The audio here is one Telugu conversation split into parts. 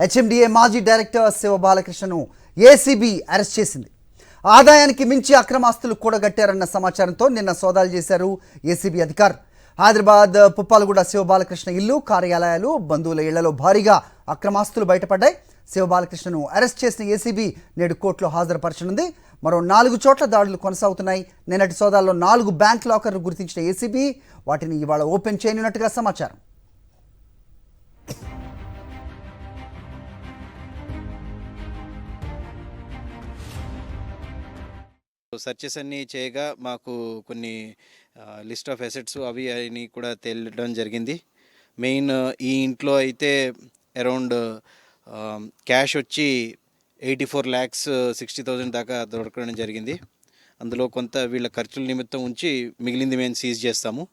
హెచ్ఎండిఏ మాజీ డైరెక్టర్ శివ బాలకృష్ణను ఏసీబీ అరెస్ట్ చేసింది. ఆదాయానికి మించి అక్రమాస్తులు కూడగట్టారన్న సమాచారంతో నిన్న సోదాలు చేశారు ఏసీబీ అధికారులు. హైదరాబాద్ పుప్పాలగూడ శివ బాలకృష్ణ ఇల్లు, కార్యాలయాలు, బంధువుల ఇళ్లలో భారీగా అక్రమాస్తులు బయటపడ్డాయి. శివ బాలకృష్ణను అరెస్ట్ చేసిన ఏసీబీ నేడు కోర్టులో హాజరుపరచనుంది. మరో 4 చోట్ల దాడులు కొనసాగుతున్నాయి. నిన్నటి సోదాల్లో 4 బ్యాంక్ లాకర్లు గుర్తించిన ఏసీబీ వాటిని ఇవాళ ఓపెన్ చేయనున్నట్టుగా సమాచారం. సర్చెస్ అన్నీ చేయగా మాకు కొన్ని లిస్ట్ ఆఫ్ అసెట్స్ అవి అని కూడా తేలడం జరిగింది. మెయిన్ ఈ ఇంట్లో అయితే అరౌండ్ క్యాష్ వచ్చి 84,60,000 దాకా దొరకడం జరిగింది. అందులో కొంత వీళ్ళ ఖర్చుల నిమిత్తం ఉంచి మిగిలింది మేము సీజ్ చేస్తాము.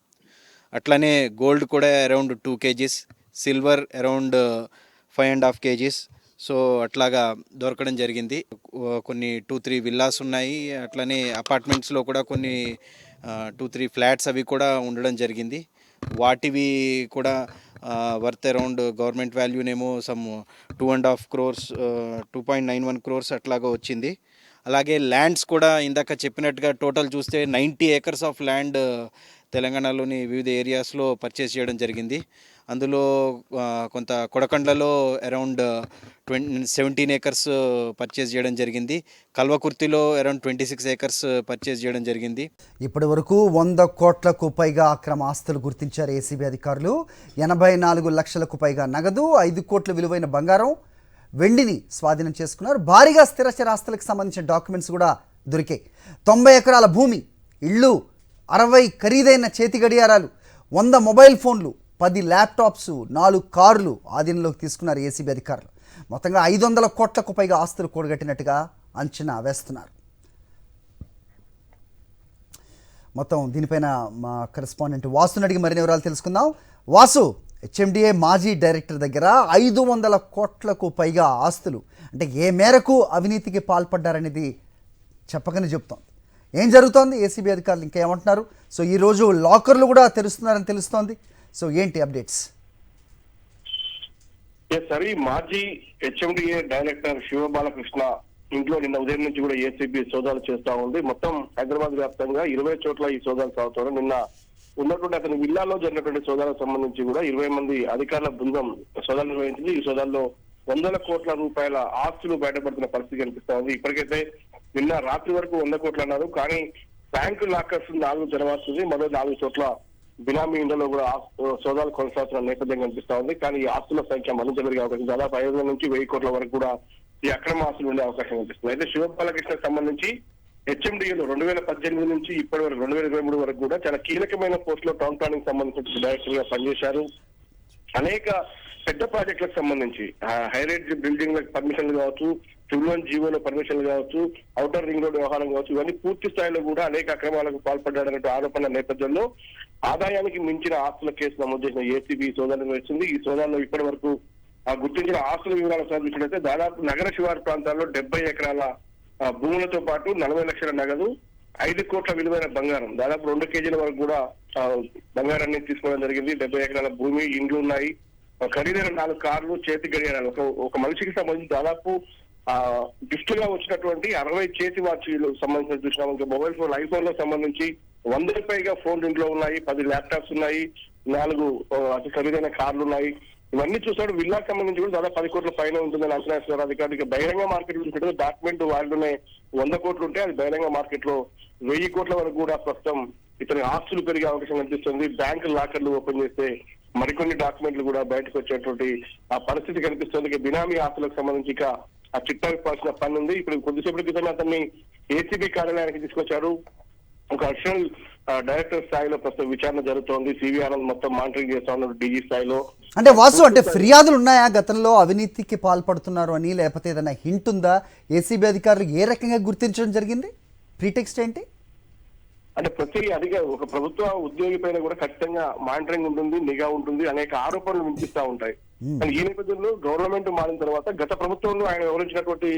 అట్లానే గోల్డ్ కూడా around 2 kgs, silver around 5.5 kgs. So అట్లాగా దొరకడం జరిగింది. కొన్ని 2-3 విల్లాస్ ఉన్నాయి. అట్లనే అపార్ట్మెంట్స్లో కూడా కొన్ని 2-3 ఫ్లాట్స్ అవి కూడా ఉండడం జరిగింది. వాటివి కూడా వర్త్ అరౌండ్ గవర్నమెంట్ వాల్యూనేమో సమ్ 2.5 crores, 2.91 crores అట్లాగా వచ్చింది. అలాగే ల్యాండ్స్ కూడా ఇందాక చెప్పినట్టుగా టోటల్ చూస్తే 90 acres ఆఫ్ ల్యాండ్ తెలంగాణలోని వివిధ ఏరియాస్లో పర్చేస్ చేయడం జరిగింది. అందులో కొంత కొడకండ్లలో అరౌండ్ 17 acres పర్చేస్ చేయడం జరిగింది. కల్వకుర్తిలో అరౌండ్ 26 acres పర్చేస్ చేయడం జరిగింది. ఇప్పటి వరకు 100 కోట్లకు పైగా అక్రమ ఆస్తులు గుర్తించారు ఏసీబీ అధికారులు. 84 లక్షలకు పైగా నగదు, 5 కోట్ల విలువైన బంగారం, వెండిని స్వాధీనం చేసుకున్నారు. భారీగా స్థిరచర ఆస్తులకు సంబంధించిన డాక్యుమెంట్స్ కూడా దొరికాయి. 90 ఎకరాల భూమి, ఇళ్ళు, 60 ఖరీదైన చేతి గడియారాలు, 100 మొబైల్ ఫోన్లు, 10 ల్యాప్టాప్స్, 4 కార్లు ఆధీనంలోకి తీసుకున్నారు ఏసీబీ అధికారులు. మొత్తంగా 500 కోట్లకు పైగా ఆస్తులు కూడగట్టినట్టుగా అంచనా వేస్తున్నారు. మొత్తం దీనిపైన మా కరెస్పాండెంట్ వాసుని అడిగి మరిన్ని వివరాలు తెలుసుకుందాం. వాసు, హెచ్ఎండిఏ మాజీ డైరెక్టర్ దగ్గర 500 కోట్లకు పైగా ఆస్తులు, అంటే ఏ మేరకు అవినీతికి పాల్పడ్డారనేది చెప్పకనే చెప్తోంది. ఏం జరుగుతోంది? ఏసీబీ అధికారులు ఇంకా ఏమంటున్నారు? సో ఈరోజు లాకర్లు కూడా తెరుస్తున్నారని తెలుస్తోంది. సో ఏంటి అప్డేట్స్? సరే, మాజీ హెచ్ఎండిఏ డైరెక్టర్ శివ బాలకృష్ణ ఇంట్లో నిన్న ఉదయం నుంచి కూడా ఏసీబీ సోదాలు చేస్తా ఉంది. మొత్తం హైదరాబాద్ వ్యాప్తంగా 20 చోట్ల ఈ సోదాలు సాగుతారు. నిన్న ఉన్నటువంటి అతని విల్లాలో జరిగినటువంటి సోదాలకు సంబంధించి కూడా 20 మంది అధికారుల బృందం సోదాలు నిర్వహించింది. ఈ సోదాల్లో 100 కోట్ల రూపాయల ఆస్తులు బయటపడుతున్న పరిస్థితి కనిపిస్తా ఉంది. ఇప్పటికైతే నిన్న రాత్రి వరకు 100 కోట్లు అన్నారు, కానీ బ్యాంకు లాకర్స్ 4 తెరవాల్సింది. మరో 4 చోట్ల బినామీ ఇండ్లలో కూడా సోదాలు కొనసాగుతున్న నేపథ్యం కనిపిస్తా ఉంది. కానీ ఈ ఆస్తుల సంఖ్య మరింత పెరిగే అవకాశం, దాదాపు 500 నుంచి 1000 కోట్ల వరకు కూడా ఈ అక్రమ ఆస్తులు ఉండే అవకాశం కనిపిస్తుంది. అయితే శివ బాలకృష్ణకు సంబంధించి హెచ్ఎండిఏలో 2018 నుంచి ఇప్పటి వరకు 2023 వరకు కూడా చాలా కీలకమైన పోస్టులో టౌన్ ప్లానింగ్ సంబంధించిన డైరెక్టర్ గా పనిచేశారు. అనేక పెద్ద ప్రాజెక్టులకు సంబంధించి హైరేంజ్ బిల్డింగ్లకు పర్మిషన్లు కావచ్చు, సివిల్ జీవోలో పర్మిషన్లు కావచ్చు, ఔటర్ రింగ్ రోడ్ వ్యవహారం కావచ్చు, ఇవన్నీ పూర్తి స్థాయిలో కూడా అనేక అక్రమాలకు పాల్పడ్డాడనే ఆరోపణల నేపథ్యంలో ఆదాయానికి మించిన ఆస్తుల కేసు నమోదు చేసిన ఏసీబీ సోదాలు నిర్వహిస్తుంది. ఈ సోదాల్లో ఇప్పటి వరకు గుర్తించిన ఆస్తుల వివరాలు సాధించినట్లయితే దాదాపు నగర శివారు ప్రాంతాల్లో 70 ఎకరాల భూములతో పాటు 40 లక్షల నగదు, 5 కోట్ల విలువైన బంగారం, దాదాపు 2 కేజీల వరకు కూడా బంగారాన్ని తీసుకోవడం జరిగింది. 70 ఎకరాల భూమి, ఇండ్లు ఉన్నాయి, ఖరీదైన 4 కార్లు, చేతి గడియారాలు. ఒక మనిషికి సంబంధించి దాదాపు గిఫ్ట్ గా వచ్చినటువంటి 60 చేతి వాచీలు సంబంధించిన చూసినాం. ఇంకా మొబైల్ ఫోన్, ఐఫోన్ లో సంబంధించి 100 పైగా ఫోన్లు ఇంట్లో ఉన్నాయి, 10 ల్యాప్టాప్స్ ఉన్నాయి, 4 అతి ఖరీదైన కార్లు ఉన్నాయి. ఇవన్నీ చూసాడు. విల్లాకు సంబంధించి కూడా దాదాపు 10 కోట్ల పైన ఉంటుందని అంచనా వేస్తున్నారు అధికారులు. బహిరంగ మార్కెట్ చూసినట్టు డాక్యుమెంట్ వాల్యూనే 100 కోట్లు ఉంటే అది బహిరంగ మార్కెట్ లో 1000 కోట్ల వరకు కూడా ప్రస్తుతం ఇతని ఆస్తులు పెరిగే అవకాశం కనిపిస్తుంది. బ్యాంకు లాకర్లు ఓపెన్ చేస్తే మరికొన్ని డాక్యుమెంట్లు కూడా బయటకు వచ్చేటువంటి ఆ పరిస్థితి కనిపిస్తుంది. బినామీ ఆస్తులకు సంబంధించి ఇక ఆ చిట్టా విప్పాల్సిన పని ఉంది. ఇప్పుడు కొద్దిసేపటి క్రితం అతన్ని ఏసీబీ కార్యాలయానికి తీసుకొచ్చారు. ఒక అడిషనల్ డైరెక్టర్ స్థాయిలో ప్రస్తుతం విచారణ జరుగుతోంది. సివి ఆనంద్ మొత్తం మానిటరింగ్ చేస్తా ఉన్నారు డీజీ స్థాయిలో. అంటే వాసు, అంటే ఫిర్యాదులు ఉన్నాయా గతంలో అవినీతికి పాల్పడుతున్నారు అని, లేకపోతే ఏదైనా హింట్ ఉందా? ఏసీబీ అధికారులు ఏ రకంగా గుర్తించడం జరిగింది? ప్రీటెక్స్ట్ ఏంటి? అంటే ప్రతి ఒక ప్రభుత్వ ఉద్యోగి పైన కూడా ఖచ్చితంగా మానిటరింగ్ ఉంటుంది, నిఘా ఉంటుంది, అనేక ఆరోపణలు వినిపిస్తా ఉంటాయి. ఈ నేపథ్యంలో గవర్నమెంట్ మారిన తర్వాత గత ప్రభుత్వంలో ఆయన వివరించినటువంటి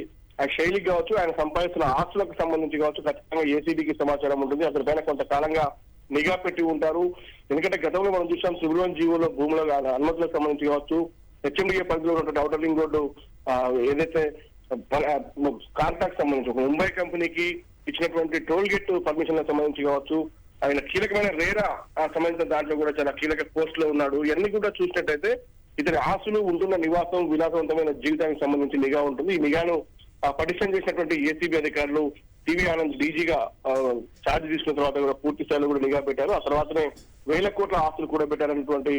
ఆ శైలికి కావచ్చు, ఆయన సంపాదిస్తున్న ఆస్తులకు సంబంధించి కావచ్చు, ఖచ్చితంగా ఏసీబీకి సమాచారం ఉంటుంది. అతని పైన కొంతకాలంగా నిఘా పెట్టి ఉంటారు. ఎందుకంటే గతంలో మనం చూసాం సివిల్ జీవోలో భూముల అనుమతులకు సంబంధించి కావచ్చు, హెచ్ఎండిఏ పరిధిలో ఉన్నటువంటి ఔటర్ రింగ్ రోడ్డు ఏదైతే కాంట్రాక్ట్ సంబంధించి ఒక ముంబై కంపెనీకి ఇచ్చినటువంటి టోల్ గేట్ పర్మిషన్లకు సంబంధించి కావచ్చు, ఆయన కీలకమైన రేరా సంబంధించిన దాంట్లో కూడా చాలా కీలక పోస్ట్ లో ఉన్నాడు. ఇవన్నీ కూడా చూసినట్టయితే ఇతని ఆస్తులు, ఉంటున్న నివాసం, విలాసవంతమైన జీవితానికి సంబంధించి నిఘా ఉంటుంది. ఈ నిఘాను పటిష్టం చేసినటువంటి ఏసీబీ అధికారులు టీవీ ఆనంద్ డీజీగా ఛార్జ్ తీసుకున్న తర్వాత కూడా పూర్తి స్థాయిలో కూడా నిఘా పెట్టారు. ఆ తర్వాతనే 1,000 కోట్ల ఆస్తులు కూడా పెట్టారన్నటువంటి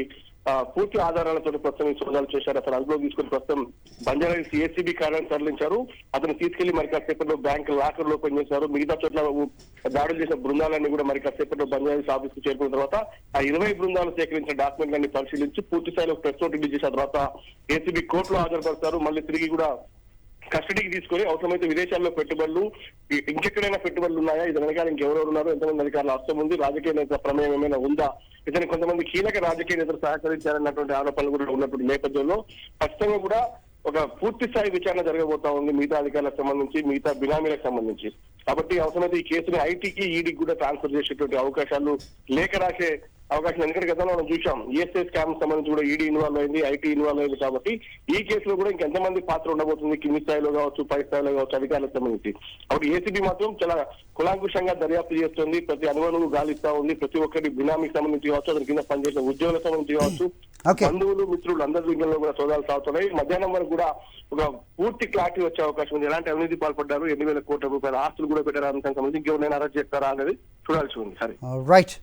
పూర్తి ఆధారాలతో ప్రస్తుతం ఈ సోదాలు చేశారు. అతను అదుపులో తీసుకుని ప్రస్తుతం బంజారాహిల్స్ ఏసీబీ కార్యాలయం తరలించారు. అతను తీసుకెళ్లి మరి కాసేపట్లో బ్యాంక్ లాకర్ ఓపెన్ చేశారు. మిగతా చోట్ల దాడులు చేసిన బృందాలన్నీ కూడా మరి కాసేపట్లో బంజారాహిల్స్ ఆఫీస్ కు చేరుకున్న తర్వాత ఆ 20 బృందాలు సేకరించిన డాక్యుమెంట్లన్నీ పరిశీలించి పూర్తి స్థాయిలో ప్రెస్ నోట్ రిలీజ్ చేసిన తర్వాత ఏసీబీ కోర్టులో హాజరుపరుస్తారు. మళ్ళీ తిరిగి కూడా కస్టడీకి తీసుకొని అవసరమైతే విదేశాల్లో పెట్టుబడులు, ఇంకెక్కడైనా పెట్టుబడులు ఉన్నాయా, ఇది వెనకాల ఇంకెవరెవరు ఉన్నారు, ఎంతమంది అధికారుల హస్తం ఉంది, రాజకీయ నేతల ప్రమేయం ఏమైనా ఉందా, ఇతని కొంతమంది కీలక రాజకీయ నేతలు సహకరించారన్నటువంటి ఆరోపణలు కూడా ఉన్నటువంటి నేపథ్యంలో ఖచ్చితంగా కూడా ఒక పూర్తి స్థాయి విచారణ జరగబోతా ఉంది మిగతా అధికారులకు సంబంధించి, మిగతా బినామీలకు సంబంధించి. కాబట్టి అవసరమైతే ఈ కేసుని ఐటీకి, ఈడీకి కూడా ట్రాన్స్ఫర్ చేసేటువంటి అవకాశాలు, లేఖ రాసే అవకాశం, ఎందుకంటే గతంలో మనం చూసాం ఈఎస్ఐ స్కామ్ సంబంధించి కూడా ఈడీ ఇన్వాల్వ్ అయింది, ఐటీ ఇన్వాల్వ్ అయింది. కాబట్టి ఈ కేసులో కూడా ఇంకెంతమంది పాత్ర ఉండబోతుంది, కింది స్థాయిలో కావచ్చు, పై స్థాయిలో కావచ్చు, అధికారులకు సంబంధించి. కాబట్టి ఏసీబీ మాత్రం చాలా కులాంకుషంగా దర్యాప్తు చేస్తుంది. ప్రతి అనుమానం గాలిస్తా ఉంది. ప్రతి ఒక్కటి బినామీకి సంబంధించి కావచ్చు, అతని కింద పనిచేసిన ఉద్యోగులకు సంబంధించి కావచ్చు, బంధువులు, మిత్రులు అందరి విషయంలో కూడా సోదాలు సాగుతున్నాయి. మధ్యాహ్నం వరకు కూడా ఒక పూర్తి క్లారిటీ వచ్చే అవకాశం ఉంది. ఎలాంటి అవినీతి పాల్పడ్డారు, 8,000 కోట్ల రూపాయల ఆస్తులు కూడా పెట్టారు, అంతకు సంబంధించి ఇంకెవరైనా అరెస్ట్ చేస్తారా అనేది చూడాల్సి ఉంది. సరే, రైట్.